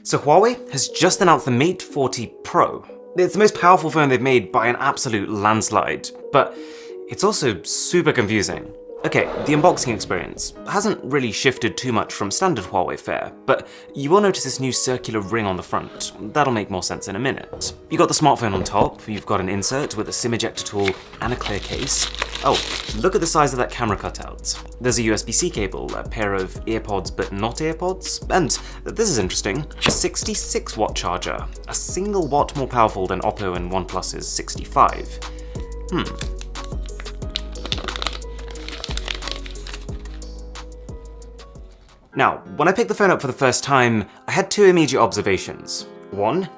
So Huawei has just announced the Mate40 Pro. It's the most powerful phone they've made by an absolute landslide, but it's also super confusing. Okay, the unboxing experience hasn't really shifted too much from standard Huawei fare, but you will notice this new circular ring on the front. That'll make more sense in a minute. You got the smartphone on top, you've got an insert with a SIM ejector tool and a clear case. Oh, look at the size of that camera cutout. There's a USB-C cable, a pair of earpods but not earpods, and this is interesting, a 66-watt charger, a single watt more powerful than Oppo and OnePlus's 65. Now, when I picked the phone up for the first time, I had two immediate observations. One,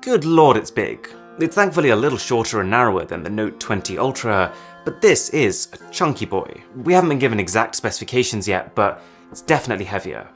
good lord it's big. It's thankfully a little shorter and narrower than the Note 20 Ultra, but this is a chunky boy. We haven't been given exact specifications yet, but it's definitely heavier.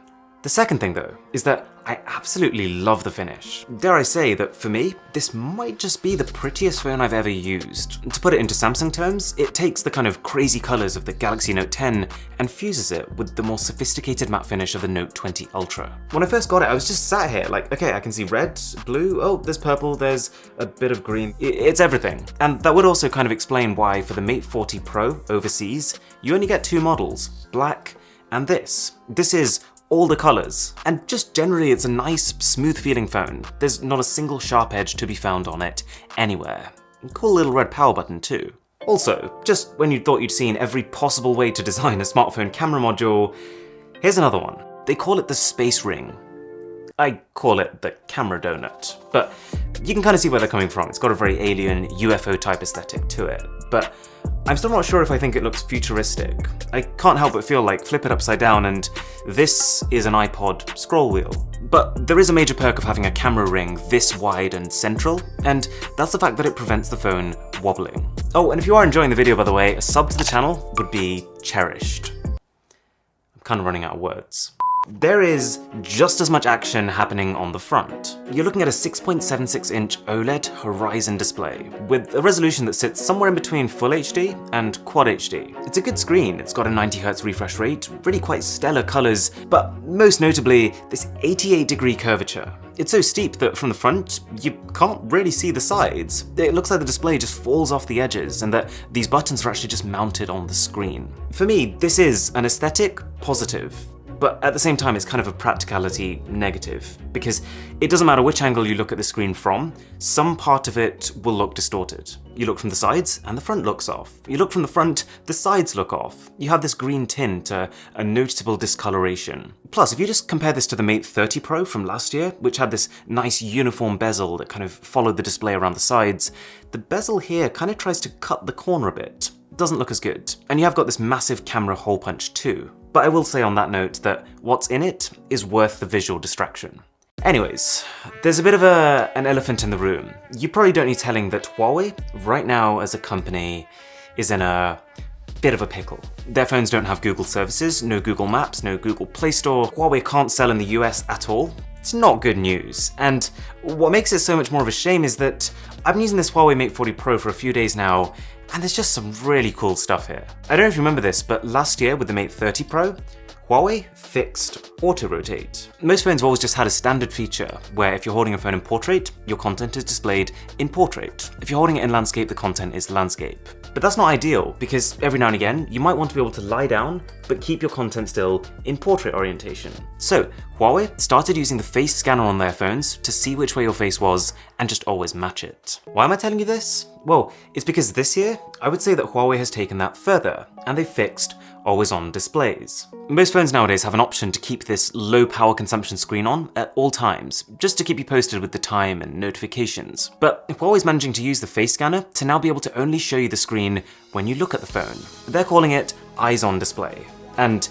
The second thing though, is that I absolutely love the finish. Dare I say that for me, this might just be the prettiest phone I've ever used. To put it into Samsung terms, it takes the kind of crazy colours of the Galaxy Note 10 and fuses it with the more sophisticated matte finish of the Note 20 Ultra. When I first got it, I was just sat here like, okay, I can see red, blue, oh, there's purple, there's a bit of green. It's everything. And that would also kind of explain why for the Mate40 Pro overseas, you only get two models, black and this. This is all the colours. And just generally it's a nice, smooth feeling phone. There's not a single sharp edge to be found on it anywhere. Cool little red power button too. Also, just when you thought you'd seen every possible way to design a smartphone camera module, here's another one. They call it the Space Ring. I call it the camera donut, but you can kind of see where they're coming from. It's got a very alien UFO type aesthetic to it, but I'm still not sure if I think it looks futuristic. I can't help but feel like flip it upside down and this is an iPod scroll wheel. But there is a major perk of having a camera ring this wide and central, and that's the fact that it prevents the phone wobbling. Oh, and if you are enjoying the video, by the way, a sub to the channel would be cherished. I'm kind of running out of words. There is just as much action happening on the front. You're looking at a 6.76-inch OLED Horizon display with a resolution that sits somewhere in between Full HD and Quad HD. It's a good screen, it's got a 90Hz refresh rate, really quite stellar colours, but most notably, this 88-degree curvature. It's so steep that from the front, you can't really see the sides. It looks like the display just falls off the edges and that these buttons are actually just mounted on the screen. For me, this is an aesthetic positive. But at the same time, it's kind of a practicality negative, because it doesn't matter which angle you look at the screen from, some part of it will look distorted. You look from the sides, and the front looks off. You look from the front, the sides look off. You have this green tint, a noticeable discoloration. Plus, if you just compare this to the Mate30 Pro from last year, which had this nice uniform bezel that kind of followed the display around the sides, the bezel here kind of tries to cut the corner a bit. Doesn't look as good. And you have got this massive camera hole punch too. But I will say on that note that what's in it is worth the visual distraction. Anyways, there's a bit of an elephant in the room. You probably don't need telling that Huawei, right now as a company, is in a bit of a pickle. Their phones don't have Google services, no Google Maps, no Google Play Store. Huawei can't sell in the US at all. It's not good news. And what makes it so much more of a shame is that I've been using this Huawei Mate40 Pro for a few days now, and there's just some really cool stuff here. I don't know if you remember this, but last year with the Mate30 Pro, Huawei fixed auto-rotate. Most phones have always just had a standard feature where if you're holding a phone in portrait, your content is displayed in portrait. If you're holding it in landscape, the content is landscape. But that's not ideal, because every now and again, you might want to be able to lie down, but keep your content still in portrait orientation. So Huawei started using the face scanner on their phones to see which way your face was and just always match it. Why am I telling you this? Well, it's because this year, I would say that Huawei has taken that further, and they fixed always-on displays. Most phones nowadays have an option to keep this low power consumption screen on at all times, just to keep you posted with the time and notifications. But Huawei's managing to use the face scanner to now be able to only show you the screen when you look at the phone. They're calling it eyes-on display. And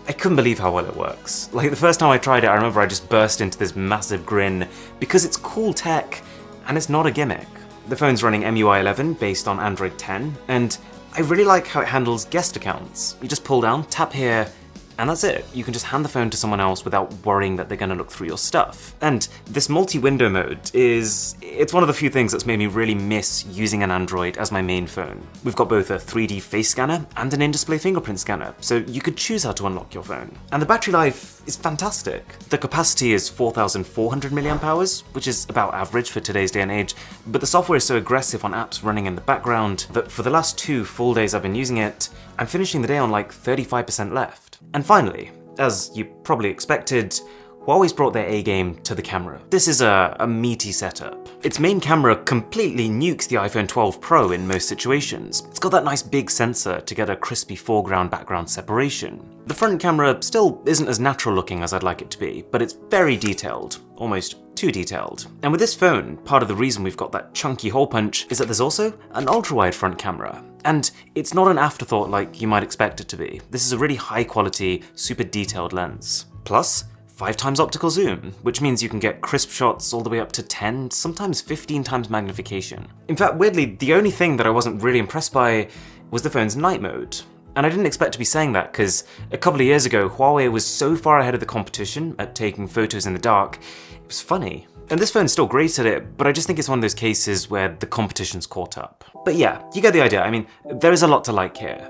I couldn't believe how well it works. Like the first time I tried it, I remember I just burst into this massive grin because it's cool tech and it's not a gimmick. The phone's running MUI 11 based on Android 10, and I really like how it handles guest accounts. You just pull down, tap here, And that's it. You can just hand the phone to someone else without worrying that they're going to look through your stuff. And this multi-window mode it's one of the few things that's made me really miss using an Android as my main phone. We've got both a 3D face scanner and an in-display fingerprint scanner, so you could choose how to unlock your phone. And the battery life is fantastic. The capacity is 4,400 mAh, which is about average for today's day and age, but the software is so aggressive on apps running in the background that for the last 2 full days I've been using it, I'm finishing the day on like 35% left. And finally, as you probably expected, Huawei's brought their A-game to the camera. This is a meaty setup. Its main camera completely nukes the iPhone 12 Pro in most situations. It's got that nice big sensor to get a crispy foreground-background separation. The front camera still isn't as natural looking as I'd like it to be, but it's very detailed, almost too detailed. And with this phone, part of the reason we've got that chunky hole punch is that there's also an ultra-wide front camera. And it's not an afterthought like you might expect it to be. This is a really high quality, super detailed lens. Plus, 5x optical zoom, which means you can get crisp shots all the way up to 10, sometimes 15 times magnification. In fact, weirdly, the only thing that I wasn't really impressed by was the phone's night mode. And I didn't expect to be saying that, because a couple of years ago, Huawei was so far ahead of the competition at taking photos in the dark, it was funny. And this phone's still great at it, but I just think it's one of those cases where the competition's caught up. But yeah, you get the idea. I mean, there is a lot to like here.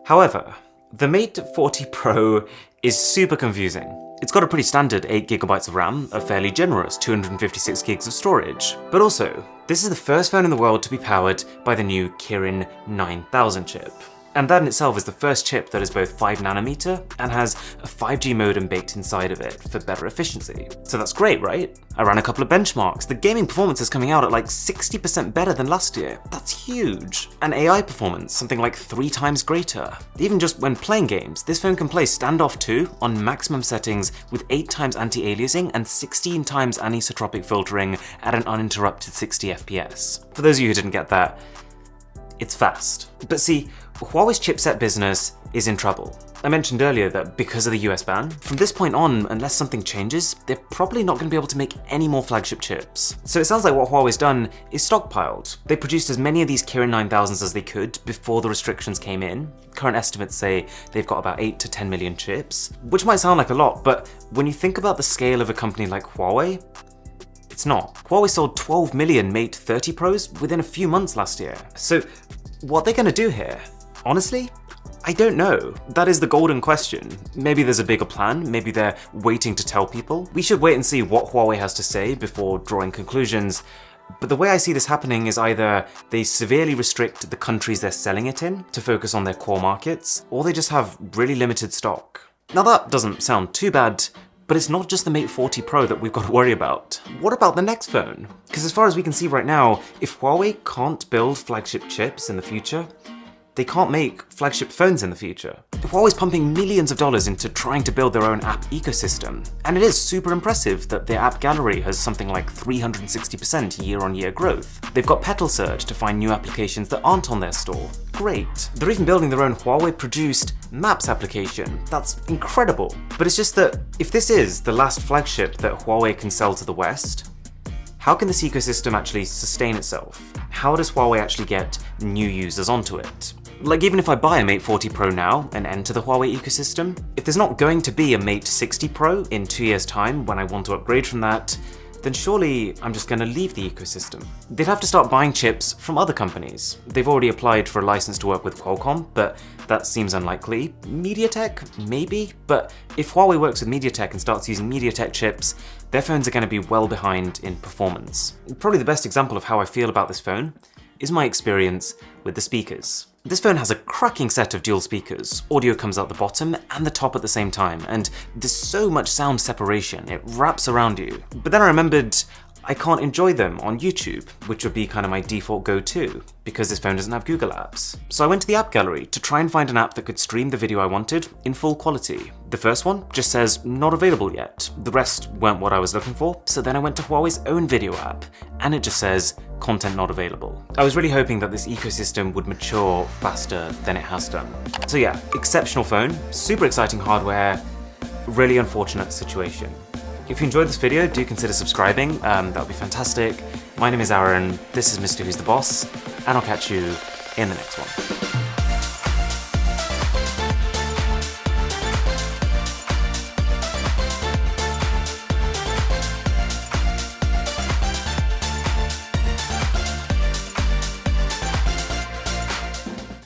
However, the Mate 40 Pro is super confusing. It's got a pretty standard 8GB of RAM, a fairly generous 256GB of storage. But also, this is the first phone in the world to be powered by the new Kirin 9000 chip. And that in itself is the first chip that is both 5nm and has a 5G modem baked inside of it for better efficiency. So that's great, right? I ran a couple of benchmarks. The gaming performance is coming out at like 60% better than last year. That's huge. And AI performance, something like 3 times greater. Even just when playing games, this phone can play Standoff 2 on maximum settings with 8 times anti-aliasing and 16 times anisotropic filtering at an uninterrupted 60 FPS. For those of you who didn't get that, it's fast. But see, Huawei's chipset business is in trouble. I mentioned earlier that because of the US ban, from this point on, unless something changes, they're probably not going to be able to make any more flagship chips. So it sounds like what Huawei's done is stockpiled. They produced as many of these Kirin 9000s as they could before the restrictions came in. Current estimates say they've got about 8 to 10 million chips, which might sound like a lot, but when you think about the scale of a company like Huawei, it's not. Huawei sold 12 million Mate 30 Pros within a few months last year. So what they're going to do here? Honestly, I don't know. That is the golden question. Maybe there's a bigger plan, maybe they're waiting to tell people. We should wait and see what Huawei has to say before drawing conclusions. But the way I see this happening is either they severely restrict the countries they're selling it in to focus on their core markets, or they just have really limited stock. Now that doesn't sound too bad, but it's not just the Mate 40 Pro that we've got to worry about. What about the next phone? Because as far as we can see right now, if Huawei can't build flagship chips in the future, they can't make flagship phones in the future. Huawei's pumping millions of dollars into trying to build their own app ecosystem, and it is super impressive that their app gallery has something like 360% year-on-year growth. They've got Petal Search to find new applications that aren't on their store. Great. They're even building their own Huawei-produced Maps application. That's incredible. But it's just that if this is the last flagship that Huawei can sell to the West, how can this ecosystem actually sustain itself? How does Huawei actually get new users onto it? Like, even if I buy a Mate 40 Pro now and enter the Huawei ecosystem, if there's not going to be a Mate 60 Pro in 2 years' time when I want to upgrade from that, then surely I'm just going to leave the ecosystem. They'd have to start buying chips from other companies. They've already applied for a license to work with Qualcomm, but that seems unlikely. MediaTek? Maybe? But if Huawei works with MediaTek and starts using MediaTek chips, their phones are going to be well behind in performance. Probably the best example of how I feel about this phone is my experience with the speakers. This phone has a cracking set of dual speakers. Audio comes out the bottom and the top at the same time, and there's so much sound separation, it wraps around you. But then I remembered I can't enjoy them on YouTube, which would be kind of my default go-to, because this phone doesn't have Google Apps. So I went to the app gallery to try and find an app that could stream the video I wanted in full quality. The first one just says not available yet. The rest weren't what I was looking for, so then I went to Huawei's own video app, and it just says content not available. I was really hoping that this ecosystem would mature faster than it has done. So yeah, exceptional phone, super exciting hardware, really unfortunate situation. If you enjoyed this video, do consider subscribing, that would be fantastic. My name is Aaron, this is Mr. Who's the Boss, and I'll catch you in the next one.